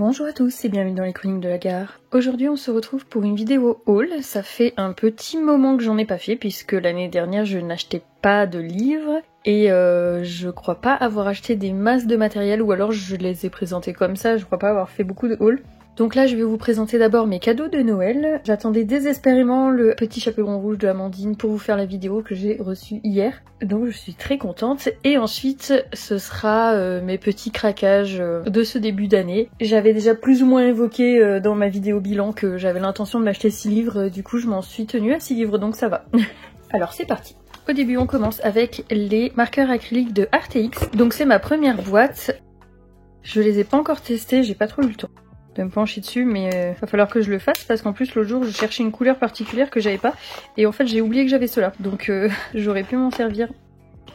Bonjour à tous et bienvenue dans les chroniques de la gare. Aujourd'hui on se retrouve pour une vidéo haul. Ça fait un petit moment que j'en ai pas fait puisque l'année dernière je n'achetais pas de livres et je crois pas avoir acheté des masses de matériel ou alors je les ai présentés comme ça, je crois pas avoir fait beaucoup de haul. Donc là je vais vous présenter d'abord mes cadeaux de Noël. J'attendais désespérément le petit chaperon rouge de Amandine pour vous faire la vidéo que j'ai reçue hier. Donc je suis très contente. Et ensuite ce sera mes petits craquages de ce début d'année. J'avais déjà plus ou moins évoqué dans ma vidéo bilan que j'avais l'intention de m'acheter 6 livres. Du coup je m'en suis tenue à 6 livres donc ça va. Alors c'est parti. Au début on commence avec les marqueurs acryliques de Arteix. Donc c'est ma première boîte. Je les ai pas encore testés, j'ai pas trop eu le temps de me pencher dessus, mais va falloir que je le fasse parce qu'en plus l'autre jour je cherchais une couleur particulière que j'avais pas et en fait j'ai oublié que j'avais cela, donc j'aurais pu m'en servir.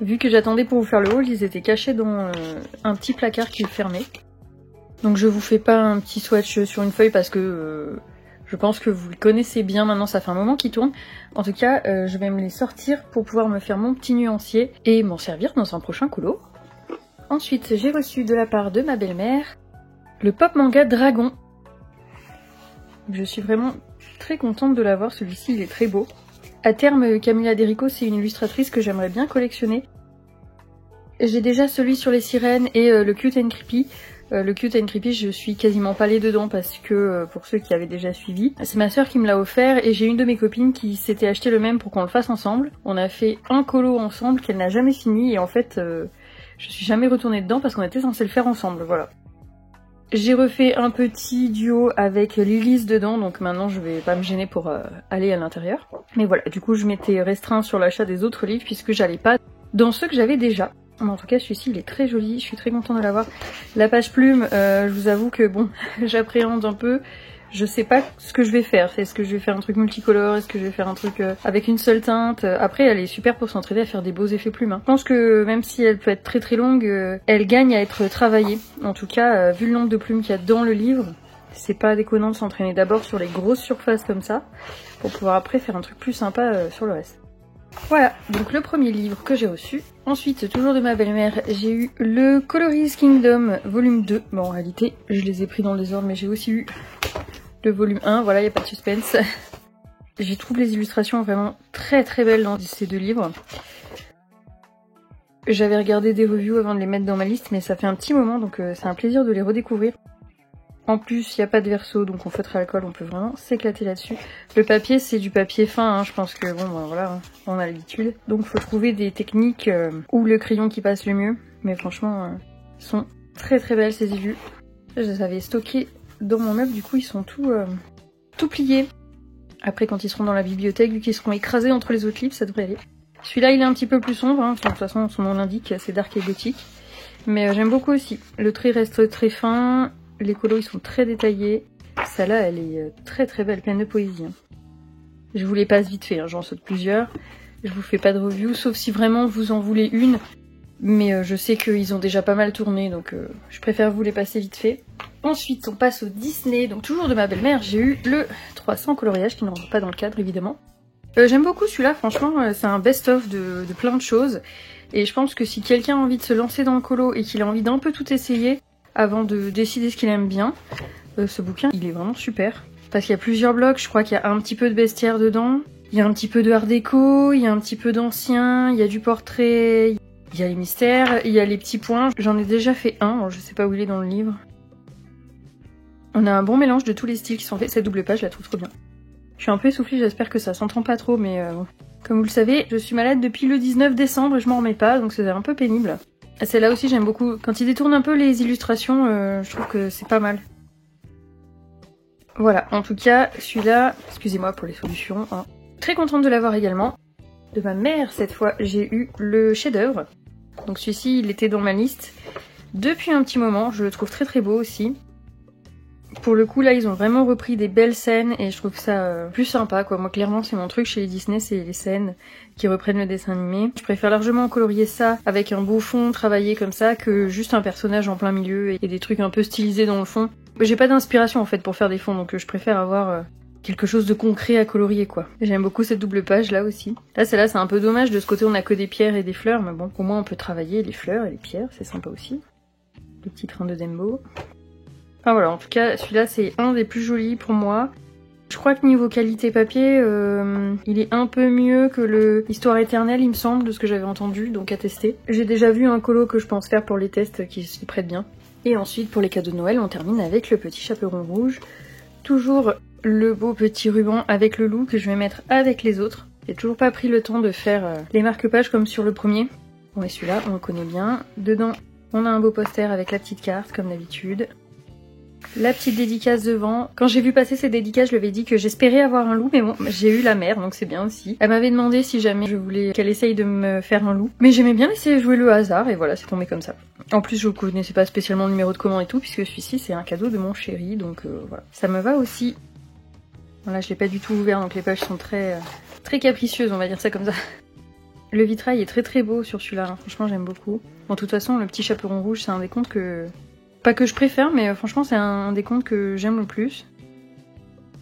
Vu que j'attendais pour vous faire le haul, ils étaient cachés dans un petit placard qui est fermé. Donc je vous fais pas un petit swatch sur une feuille parce que je pense que vous le connaissez bien maintenant, ça fait un moment qu'il tourne. En tout cas je vais me les sortir pour pouvoir me faire mon petit nuancier et m'en servir dans un prochain colo. Ensuite j'ai reçu de la part de ma belle-mère le pop manga Dragon. Je suis vraiment très contente de l'avoir, celui-ci il est très beau. À terme, Camilla Derico c'est une illustratrice que j'aimerais bien collectionner. J'ai déjà celui sur les sirènes et le Cute and Creepy. Le Cute and Creepy je suis quasiment pas allée dedans parce que, pour ceux qui avaient déjà suivi, c'est ma soeur qui me l'a offert et j'ai une de mes copines qui s'était acheté le même pour qu'on le fasse ensemble. On a fait un colo ensemble qu'elle n'a jamais fini et en fait je suis jamais retournée dedans parce qu'on était censé le faire ensemble, voilà. J'ai refait un petit duo avec Lilis dedans, donc maintenant je vais pas me gêner pour aller à l'intérieur. Mais voilà, du coup je m'étais restreint sur l'achat des autres livres puisque j'allais pas dans ceux que j'avais déjà. Mais en tout cas celui-ci il est très joli, je suis très contente de l'avoir. La page plume, je vous avoue que bon, j'appréhende un peu. Je sais pas ce que je vais faire. Est-ce que je vais faire un truc multicolore? Est-ce que je vais faire un truc avec une seule teinte? Après, elle est super pour s'entraider à faire des beaux effets plumes. Je pense que même si elle peut être très très longue, elle gagne à être travaillée. En tout cas, vu le nombre de plumes qu'il y a dans le livre, c'est pas déconnant de s'entraîner d'abord sur les grosses surfaces comme ça, pour pouvoir après faire un truc plus sympa sur le reste. Voilà, donc le premier livre que j'ai reçu. Ensuite, toujours de ma belle-mère, j'ai eu le Coloris Kingdom volume 2. Bon, en réalité, je les ai pris dans le désordre, mais j'ai aussi eu le volume 1, voilà, il n'y a pas de suspense. Je trouve les illustrations vraiment très très belles dans ces deux livres. J'avais regardé des reviews avant de les mettre dans ma liste, mais ça fait un petit moment, donc c'est un plaisir de les redécouvrir. En plus, il n'y a pas de verso, donc en feutre à alcool, on peut vraiment s'éclater là-dessus. Le papier, c'est du papier fin, je pense que, bon, ben, voilà, on a l'habitude. Donc faut trouver des techniques ou le crayon qui passe le mieux. Mais franchement, sont très très belles ces élus. Je les avais stockés dans mon meuble, du coup ils sont tout pliés. Après quand ils seront dans la bibliothèque, vu qu'ils seront écrasés entre les autres livres, ça devrait aller. Celui-là il est un petit peu plus sombre, de toute façon son nom l'indique, c'est dark et gothique. Mais j'aime beaucoup aussi. Le trait reste très fin, les colos ils sont très détaillés. Celle-là elle est très très belle, pleine de poésie. Je vous les passe vite fait, j'en saute plusieurs. Je vous fais pas de review, sauf si vraiment vous en voulez une. Mais je sais qu'ils ont déjà pas mal tourné, donc je préfère vous les passer vite fait. Ensuite, on passe au Disney. Donc toujours de ma belle-mère, j'ai eu le 300 coloriage qui ne rentre pas dans le cadre, évidemment. J'aime beaucoup celui-là, franchement, c'est un best-of de plein de choses. Et je pense que si quelqu'un a envie de se lancer dans le colo et qu'il a envie d'un peu tout essayer avant de décider ce qu'il aime bien, ce bouquin, il est vraiment super. Parce qu'il y a plusieurs blocs, je crois qu'il y a un petit peu de bestiaire dedans. Il y a un petit peu de art déco, il y a un petit peu d'ancien, il y a du portrait... Il y a les mystères, il y a les petits points. J'en ai déjà fait un, alors je sais pas où il est dans le livre. On a un bon mélange de tous les styles qui sont faits. Cette double page, je la trouve trop bien. Je suis un peu essoufflée, j'espère que ça s'entend pas trop, mais comme vous le savez, je suis malade depuis le 19 décembre et je m'en remets pas, donc c'est un peu pénible. Celle-là aussi, j'aime beaucoup. Quand ils détournent un peu les illustrations, je trouve que c'est pas mal. Voilà, en tout cas, celui-là, excusez-moi pour les solutions. Très contente de l'avoir également. De ma mère, cette fois, j'ai eu le chef-d'œuvre. Donc celui-ci, il était dans ma liste depuis un petit moment, je le trouve très très beau aussi. Pour le coup là, ils ont vraiment repris des belles scènes et je trouve ça plus sympa quoi. Moi clairement c'est mon truc chez les Disney, c'est les scènes qui reprennent le dessin animé. Je préfère largement colorier ça avec un beau fond travaillé comme ça que juste un personnage en plein milieu et des trucs un peu stylisés dans le fond. J'ai pas d'inspiration en fait pour faire des fonds, donc je préfère avoir... quelque chose de concret à colorier quoi. J'aime beaucoup cette double page là aussi. Là celle-là c'est un peu dommage, de ce côté on a que des pierres et des fleurs, mais bon au moins on peut travailler les fleurs et les pierres, c'est sympa aussi. Le petit train de Dembo. Enfin voilà, en tout cas celui-là c'est un des plus jolis pour moi. Je crois que niveau qualité papier, il est un peu mieux que le Histoire éternelle, il me semble, de ce que j'avais entendu, donc à tester. J'ai déjà vu un colo que je pense faire pour les tests qui s'y prête bien. Et ensuite pour les cadeaux de Noël, on termine avec le petit chaperon rouge. Toujours le beau petit ruban avec le loup que je vais mettre avec les autres. J'ai toujours pas pris le temps de faire les marque-pages comme sur le premier. Bon et celui-là, on le connaît bien. Dedans, on a un beau poster avec la petite carte, comme d'habitude. La petite dédicace devant. Quand j'ai vu passer cette dédicace, je lui avais dit que j'espérais avoir un loup, mais bon, j'ai eu la mère, donc c'est bien aussi. Elle m'avait demandé si jamais je voulais qu'elle essaye de me faire un loup. Mais j'aimais bien laisser jouer le hasard, et voilà, c'est tombé comme ça. En plus, je ne connaissais pas spécialement le numéro de commande et tout, puisque celui-ci, c'est un cadeau de mon chéri, donc voilà. Ça me va aussi. Voilà, je l'ai pas du tout ouvert, donc les pages sont très capricieuses, on va dire ça comme ça. Le vitrail est très beau sur celui-là, hein. Franchement j'aime beaucoup. Bon, de toute façon, le petit chaperon rouge, c'est un des contes que... Pas que je préfère, mais franchement c'est un des contes que j'aime le plus.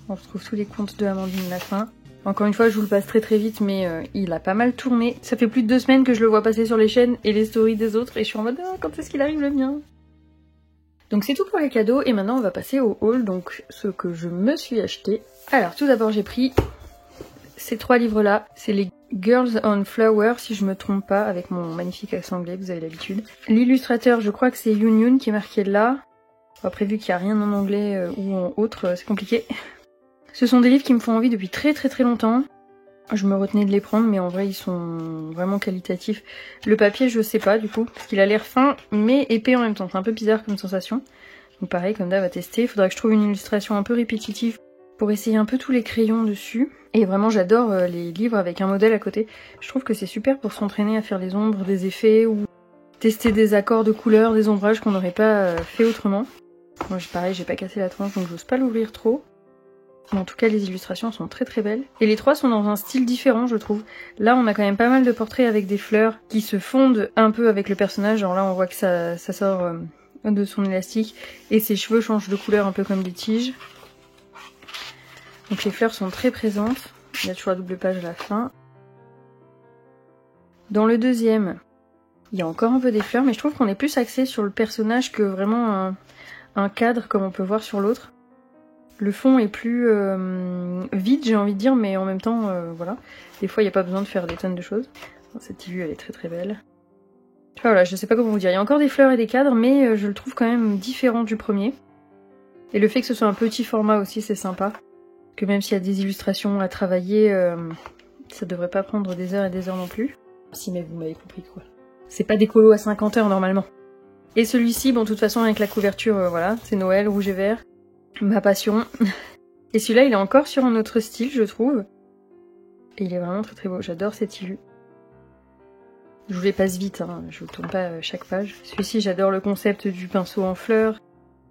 On retrouve tous les contes de Amandine Lafin. Encore une fois, je vous le passe très vite, mais il a pas mal tourné. Ça fait plus de 2 semaines que je le vois passer sur les chaînes et les stories des autres, et je suis en mode ah, quand est-ce qu'il arrive le mien? Donc c'est tout pour les cadeaux, et maintenant on va passer au haul, donc ce que je me suis acheté. Alors tout d'abord j'ai pris ces 3 livres-là, c'est les Girls on Flower, si je me trompe pas, avec mon magnifique accent anglais, vous avez l'habitude. L'illustrateur, je crois que c'est Yoon Yoon qui est marqué là. Après, vu qu'il n'y a rien en anglais ou en autre, c'est compliqué. Ce sont des livres qui me font envie depuis très longtemps. Je me retenais de les prendre, mais en vrai, ils sont vraiment qualitatifs. Le papier, je sais pas, du coup, parce qu'il a l'air fin, mais épais en même temps. C'est un peu bizarre comme sensation. Donc pareil, comme d'hab, à tester. Il faudra que je trouve une illustration un peu répétitive pour essayer un peu tous les crayons dessus. Et vraiment j'adore les livres avec un modèle à côté. Je trouve que c'est super pour s'entraîner à faire les ombres, des effets ou tester des accords de couleurs, des ombrages qu'on n'aurait pas fait autrement. Moi pareil, j'ai pas cassé la tranche donc j'ose pas l'ouvrir trop. Mais en tout cas les illustrations sont très belles. Et les 3 sont dans un style différent je trouve. Là on a quand même pas mal de portraits avec des fleurs qui se fondent un peu avec le personnage. Genre là on voit que ça sort de son élastique et ses cheveux changent de couleur un peu comme des tiges. Donc les fleurs sont très présentes, il y a toujours la double page à la fin. Dans le deuxième, il y a encore un peu des fleurs, mais je trouve qu'on est plus axé sur le personnage que vraiment un cadre comme on peut voir sur l'autre. Le fond est plus vide, j'ai envie de dire, mais en même temps, voilà. Des fois, il n'y a pas besoin de faire des tonnes de choses. Cette vue, elle est très belle. Enfin, voilà, je sais pas comment vous dire. Il y a encore des fleurs et des cadres, mais je le trouve quand même différent du premier. Et le fait que ce soit un petit format aussi, c'est sympa. Que même s'il y a des illustrations à travailler, ça devrait pas prendre des heures et des heures non plus. Si, mais vous m'avez compris quoi. C'est pas des colos à 50 heures normalement. Et celui-ci, bon de toute façon avec la couverture, voilà, c'est Noël, rouge et vert. Ma passion. Et celui-là, il est encore sur un autre style, je trouve. Et il est vraiment très beau, j'adore cet illu. Je vous les passe vite, hein. Je vous tourne pas chaque page. Celui-ci, j'adore le concept du pinceau en fleurs.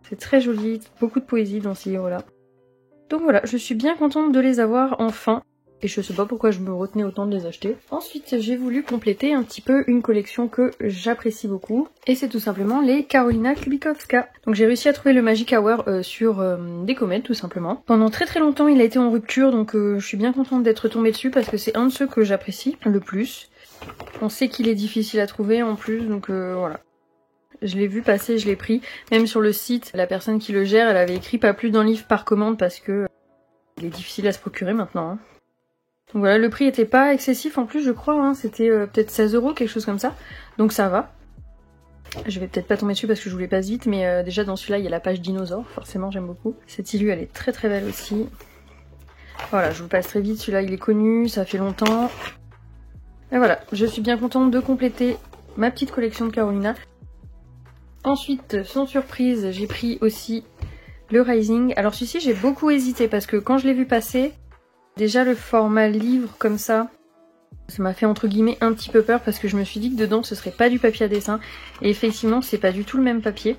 C'est très joli, beaucoup de poésie dans ces livres-là. Donc voilà, je suis bien contente de les avoir enfin. Et je sais pas pourquoi je me retenais autant de les acheter. Ensuite, j'ai voulu compléter un petit peu une collection que j'apprécie beaucoup. Et c'est tout simplement les Karolina Klybikowska. Donc j'ai réussi à trouver le Magic Hour sur Décomet, tout simplement. Pendant très longtemps, il a été en rupture, donc je suis bien contente d'être tombée dessus parce que c'est un de ceux que j'apprécie le plus. On sait qu'il est difficile à trouver en plus, donc voilà. Je l'ai vu passer, je l'ai pris. Même sur le site, la personne qui le gère, elle avait écrit pas plus d'un livre par commande parce que il est difficile à se procurer maintenant. Hein. Donc voilà, le prix était pas excessif en plus, je crois. Hein. C'était peut-être 16 €, quelque chose comme ça. Donc ça va. Je vais peut-être pas tomber dessus parce que je vous les passe vite, mais déjà dans celui-là, il y a la page dinosaure. Forcément, j'aime beaucoup. Cette illu, elle est très belle aussi. Voilà, je vous le passe très vite. Celui-là, il est connu, ça fait longtemps. Et voilà, je suis bien contente de compléter ma petite collection de Karolina. Ensuite, sans surprise, j'ai pris aussi le Rising. Alors celui-ci, j'ai beaucoup hésité parce que quand je l'ai vu passer, déjà le format livre comme ça m'a fait entre guillemets un petit peu peur parce que je me suis dit que dedans ce serait pas du papier à dessin. Et effectivement, c'est pas du tout le même papier.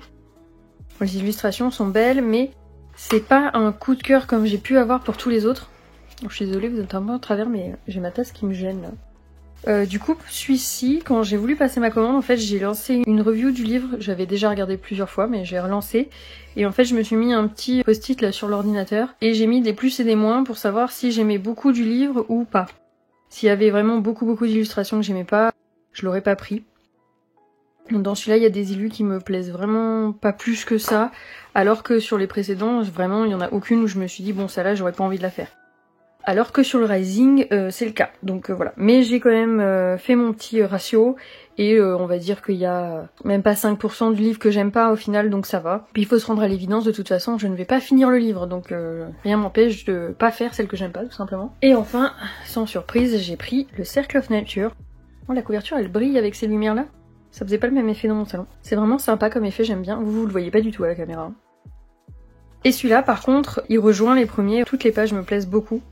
Les illustrations sont belles, mais c'est pas un coup de cœur comme j'ai pu avoir pour tous les autres. Je suis désolée, vous êtes un peu à travers, mais j'ai ma tasse qui me gêne là. Du coup, celui-ci, quand j'ai voulu passer ma commande, en fait, j'ai lancé une review du livre. J'avais déjà regardé plusieurs fois, mais j'ai relancé. Et en fait, je me suis mis un petit post-it là sur l'ordinateur. Et j'ai mis des plus et des moins pour savoir si j'aimais beaucoup du livre ou pas. S'il y avait vraiment beaucoup d'illustrations que j'aimais pas, je l'aurais pas pris. Dans celui-là, il y a des illus qui me plaisent vraiment pas plus que ça, alors que sur les précédents, vraiment, il y en a aucune où je me suis dit, bon, celle-là, j'aurais pas envie de la faire. Alors que sur le Rising, c'est le cas, donc voilà. Mais j'ai quand même fait mon petit ratio, et on va dire qu'il y a même pas 5% du livre que j'aime pas au final, donc ça va. Puis il faut se rendre à l'évidence, de toute façon, je ne vais pas finir le livre, donc rien m'empêche de pas faire celle que j'aime pas, tout simplement. Et enfin, sans surprise, j'ai pris le Cercle of Nature. Oh, la couverture, elle brille avec ces lumières-là. Ça faisait pas le même effet dans mon salon. C'est vraiment sympa comme effet, j'aime bien. Vous le voyez pas du tout à la caméra. Et celui-là, par contre, il rejoint les premiers. Toutes les pages me plaisent beaucoup.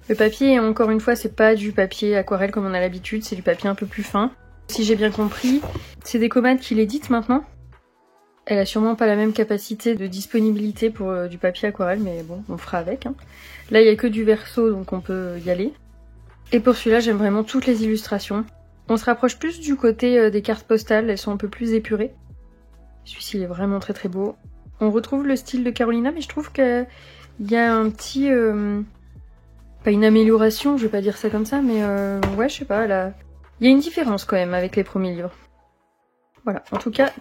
Le papier, encore une fois, c'est pas du papier aquarelle comme on a l'habitude, c'est du papier un peu plus fin. Si j'ai bien compris, c'est des Command qui l'éditent maintenant. Elle a sûrement pas la même capacité de disponibilité pour du papier aquarelle, mais bon, on fera avec. Hein. Là, il y a que du verso, donc on peut y aller. Et pour celui-là, j'aime vraiment toutes les illustrations. On se rapproche plus du côté des cartes postales, elles sont un peu plus épurées. Celui-ci, il est vraiment très très beau. On retrouve le style de Carolina, mais je trouve qu'il y a un petit... pas une amélioration, je vais pas dire ça comme ça, mais ouais, je sais pas, là... Il y a une différence quand même avec les premiers livres. Voilà, en tout cas...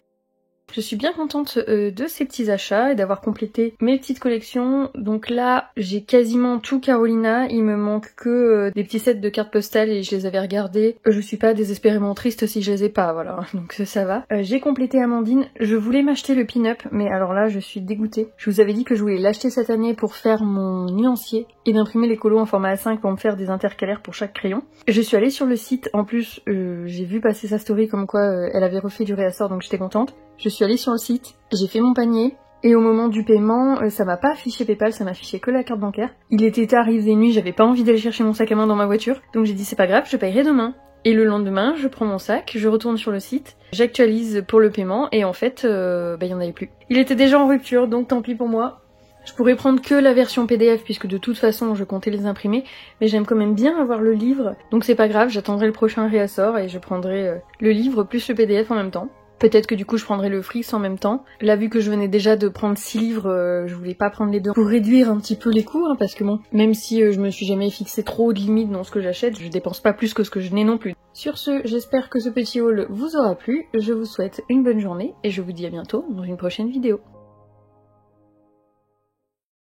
Je suis bien contente de ces petits achats et d'avoir complété mes petites collections. Donc là, j'ai quasiment tout Carolina. Il me manque que des petits sets de cartes postales et je les avais regardés. Je suis pas désespérément triste si je les ai pas, voilà. Donc ça va. J'ai complété Amandine. Je voulais m'acheter le pin-up, mais alors là, je suis dégoûtée. Je vous avais dit que je voulais l'acheter cette année pour faire mon nuancier et d'imprimer les colos en format A5 pour me faire des intercalaires pour chaque crayon. Je suis allée sur le site. En plus, j'ai vu passer sa story comme quoi elle avait refait du réassort, donc j'étais contente. Je suis allée sur le site, j'ai fait mon panier, et au moment du paiement, ça m'a pas affiché PayPal, ça m'a affiché que la carte bancaire. Il était tard, il faisait nuit, j'avais pas envie d'aller chercher mon sac à main dans ma voiture, donc j'ai dit c'est pas grave, je payerai demain. Et le lendemain, je prends mon sac, je retourne sur le site, j'actualise pour le paiement, et en fait, y en avait plus. Il était déjà en rupture, donc tant pis pour moi. Je pourrais prendre que la version PDF, puisque de toute façon, je comptais les imprimer, mais j'aime quand même bien avoir le livre, donc c'est pas grave, j'attendrai le prochain réassort, et je prendrai le livre plus le PDF en même temps. Peut-être que du coup je prendrai le Frix en même temps. Là vu que je venais déjà de prendre 6 livres, je voulais pas prendre les deux pour réduire un petit peu les coûts, hein, parce que bon, même si je me suis jamais fixé trop de limites dans ce que j'achète, je dépense pas plus que ce que je n'ai non plus. Sur ce, j'espère que ce petit haul vous aura plu, je vous souhaite une bonne journée et je vous dis à bientôt dans une prochaine vidéo.